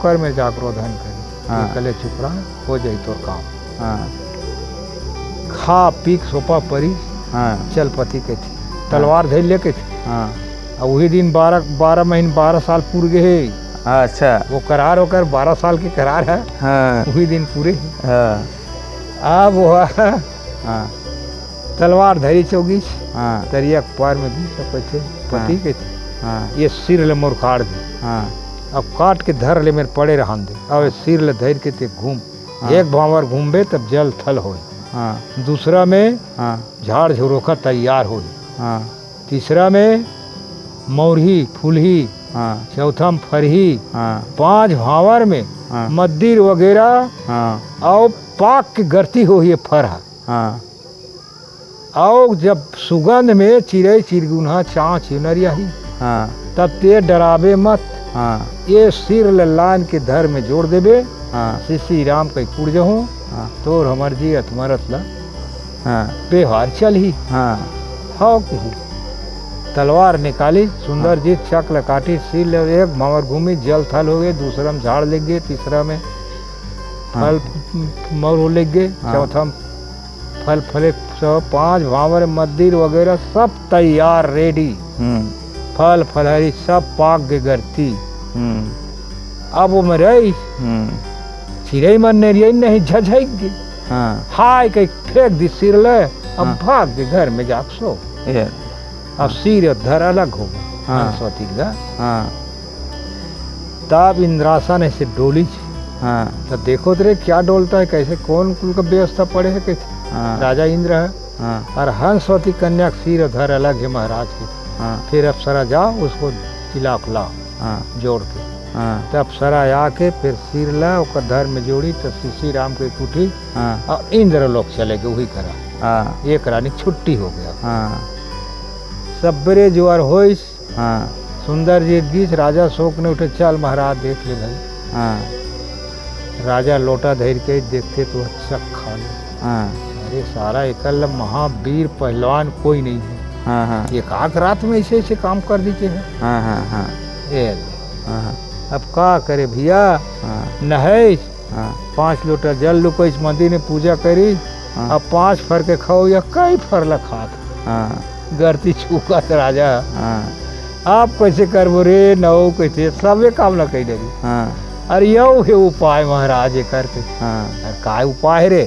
कर में जाकरो धन करी कले चुप रहा हो जाई तोर काम। खा पीक सोपा परी चल पति के थी तलवार धैल लेके थी। और वही दिन 12 महीने 12 साल पूर गए। अच्छा वो करार होकर 12 साल के करार है। वही दिन पूरे अब वो तलवार धरी चौगीस तरिया पार में दी सब पति के थे। ये सिर ले मोर काट दी। अब काट के धर ले मेरे पड़े रहा दे अब सिर ले धर के ते घूम एक भावर घूमबे तब जल थल हो। दूसरा में झाड़ झरोखा तैयार हो। तीसरा में मौरही फूलही चौथा में फरही 5 भावर में मद्दीर वगैरह और पाक की गर्ती हो ये फर। और जब सुगंध में चिड़ै चिरगुन्हा चाँ चिनरिया ही तब ते डरावे मत। ये सिर लान के धर में जोड़ देबे श्री राम कई कुड़ जहूँ तोर हमर जी अतमरत ला बेहार चल ही। हाँ कही तलवार निकाली सुंदर जी चक्र काटी सिर ले एक भंवर घूमी जल थल हो गए। दूसरा में झाड़ लग गए। तीसरा में फल मोर लग गए। चौथा में फल फले 5 भावर मद्दीर वगैरह सब तैयार रेडी। फल फलहरी सब पाक के गर्ती। अब वो में रही चिड़ै मन नहीं झझक गई। हाय कहीं फेंक दी सिर ले अब भाग के घर में जाक सो। अब सिर धर अलग हो गया। तब इंद्रासन ऐसे डोली तब देखो तेरे क्या डोलता है कैसे कौन कुल का व्यवस्था पड़े है कैसे। राजा इंद्र है और हंसवती कन्या सिर धर अलग है महाराज के। फिर अप्सरा जाओ उसको तिलाक लाओ जोड़ के तब अप्सरा आके फिर सिर ला और धर में जोड़ी तो श्री राम के उठी और इंद्र लोग चले गए वही करा। एक रानी छुट्टी हो गया। सबरे जुआर होइस सुंदर जी गीस राजा शोक ने उठे चल महाराज देख ले भाई। राजा लोटा धैर के देखते तो अच्छा खा ले। अरे सारा एकल महावीर पहलवान कोई नहीं है। एक आख रात में ऐसे ऐसे काम कर दीजिए है। अब का करे भैया नहे 5 लोटा जल लुको इस मंदिर में पूजा करी अब 5 फर के खाओ या कई फर ला खात गर्ती छूका तो राजा आप कैसे करबो रे नौ कैसे सबे काम न कही डरी। अरे यो है उपाय महाराज करके। अरे का उपाय रे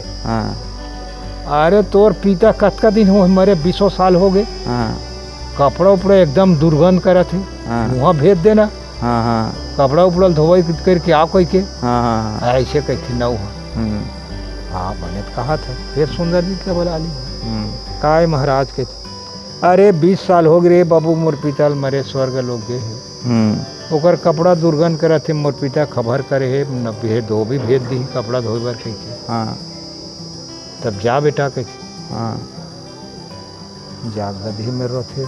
अरे तोर पिता कतका दिन हो मरे 20 साल हो गए। हाँ कपड़ा उपड़ा एकदम दुर्गंध करत है। हाँ वहाँ भेज देना। हाँ हाँ कपड़ा उपड़ा धोवाई करके आओ कोई के। हाँ हाँ ऐसे कहते न हुआ। हाँ मैंने तो कहा था। फिर सुंदर जी क्या बोला ली काय महाराज के अरे 20 साल हो गए बाबू मोर पिता मरे स्वर्ग लोग गए है। ओकर कपड़ा दुर्गंध करत है। मोर पिता खबर करे है न भेज दो भी भेज दी कपड़ा धोए बर कह के। हाँ तब जा बेटा कह हाँ जा गधी में रोथे।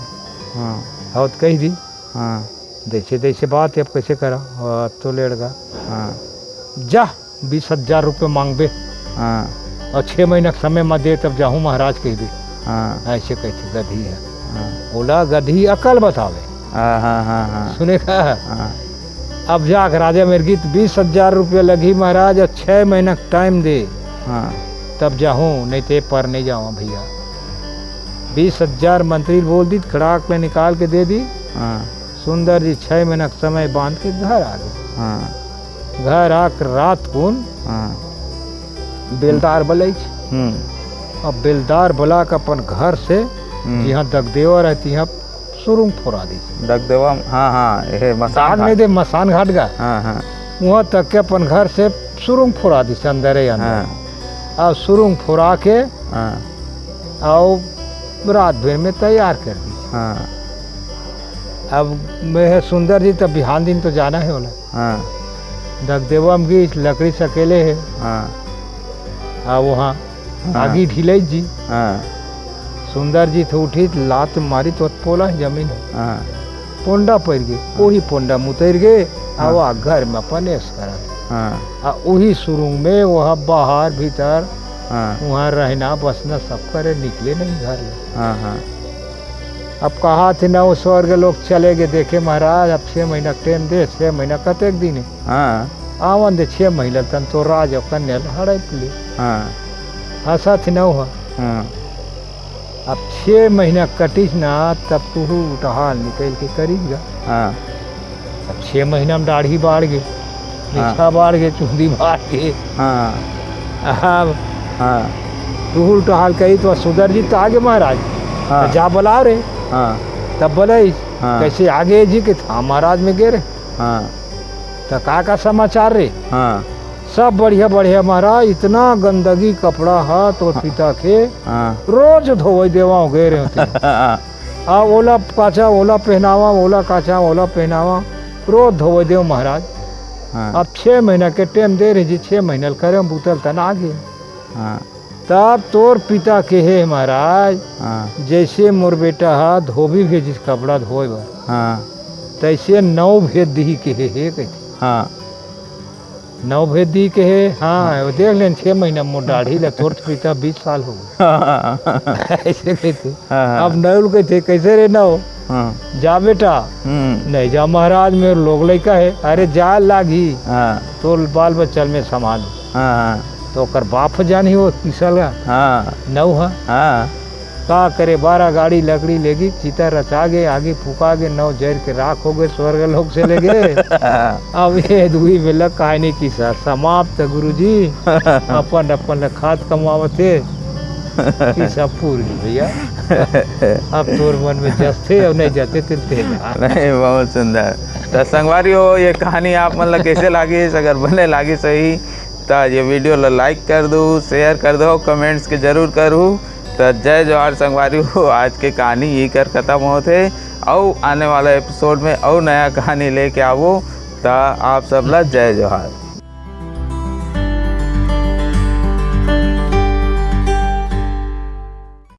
हाँ हाँ तो कही दी। हाँ देखे देखे बात है अब कैसे करा। अब तो लेड़गा। हाँ जा 20,000 रुपये मांगबे। हाँ और 6 महीना समय मत दे तब जाहूँ महाराज कह दे। हाँ ऐसे कहते गधी है। हाँ बोला गधी अकल बतावे। हाँ हाँ हाँ हाँ सुनेगा। हाँ अब जाकर राजा मेरे गीत 20,000 रुपये लगी महाराज और 6 महीना टाइम दे हाँ तब जाऊँ नहीं तो पर नहीं जाऊँ भैया। 20,000 मंत्री बोल दी खड़ाक में निकाल के दे दी। हाँ सुंदर जी 6 महीना समय बांध के घर आ गए। हाँ घर आकर रात कुन हाँ बेलदार बोले। अब बेलदार बुला के अपन घर से जहाँ दगदेवा रहती है सुरुंग फोड़ा दी। दगदेवा हाँ हाँ ये दाग नहीं दे मसान घाट गा। हाँ हाँ वहाँ तक के अपन घर से सुरुंग फोड़ा दी अंदर ही अंदर। अब सुरुंग फोड़ा के और रात भर में तैयार कर दी। हाँ अब मैं सुंदर जी तब बिहान दिन तो जाना है बोला। हाँ दगदेवा में गई लकड़ी से अकेले है। हाँ वहाँ आगी ढिले जी। हाँ सुंदर जी तो उठी लात मारी तो पोला जमीन। हाँ पोंडा पड़ गए। वही पोंडा मुतर गए। और घर में अपन ऐस करा। हाँ वही सुरुंग में वहाँ बाहर भीतर हाँ वहाँ रहना बसना सब करे निकले नहीं घर में। हाँ हाँ अब कहा थे ना वो स्वर्ग लोग चले गए देखे महाराज अब 6 महीना टाइम दे। 6 महीना कतेक दिन है। हाँ आवन दे 6 महीना तन तो राज कन्या हड़प ले। हाँ हंसा थी न हुआ। हाँ अब 6 महीना कटिस ना तब तू टहाल निकल के करीगा। हाँ अब 6 महीना में दाढ़ी बाढ़ गए। निछा बाढ़ गए चूंदी बाढ़ गए। हाँ अब हाँ टूल टहाल कही तो सुंदर जी तो आगे महाराज। हाँ जा बुला रे। हाँ तब बोले हाँ कैसे आगे जी के था महाराज में गे रे। हाँ तो का समाचार रे। हाँ सब बढ़िया बढ़िया महाराज इतना गंदगी कपड़ा है तो पिता के हाँ रोज धोवे देवा गए रहे होते। ओला काचा ओला पहनावा ओला काचा ओला पहनावा रोज धोवे देव महाराज। हाँ अब 6 महीना के टाइम दे रहे जी। 6 महीना करे बुतल तन आगे। हाँ तब तोर पिता के है महाराज हाँ जैसे मोर बेटा हा धोबी भेजिस कपड़ा धोए बर हाँ तैसे 9 भेज दी के है कहते। हाँ 9 भेज दी के है। हाँ वो देख लें 6 महीना मोर दाढ़ी ले तोर पिता 20 साल हो गए। ऐसे कहते। अब नौल कहते कैसे रे नौ जा बेटा नहीं जा महाराज मेरे लोग लड़का है। अरे जा लागी तो बाल बच्चल में समान तो कर बाप जानी हो किसल नौ है का करे 12 गाड़ी लकड़ी लेगी चिता रचा गए आगे फूका गए 9 जर के राख हो गए स्वर्ग लोक से ले गए। अब ये दुई बेला कहानी की समाप्त गुरुजी। अपन अपन खाद कमावते कि सब पूरी भैया। अब तोर मन में जस्ते और नहीं जाते तिलते नहीं। बहुत सुंदर। तो संगवारी हो ये कहानी आप मतलब कैसे लागी अगर बने लागी सही तो ये वीडियो लाइक कर दो शेयर कर दो कमेंट्स के जरूर करूँ। तो जय जोहार संगवारी हो। आज के कहानी ये कर ख़त्म होते और आने वाला एपिसोड में और नया कहानी लेके आवो। तो आप सब ला जय जोहार।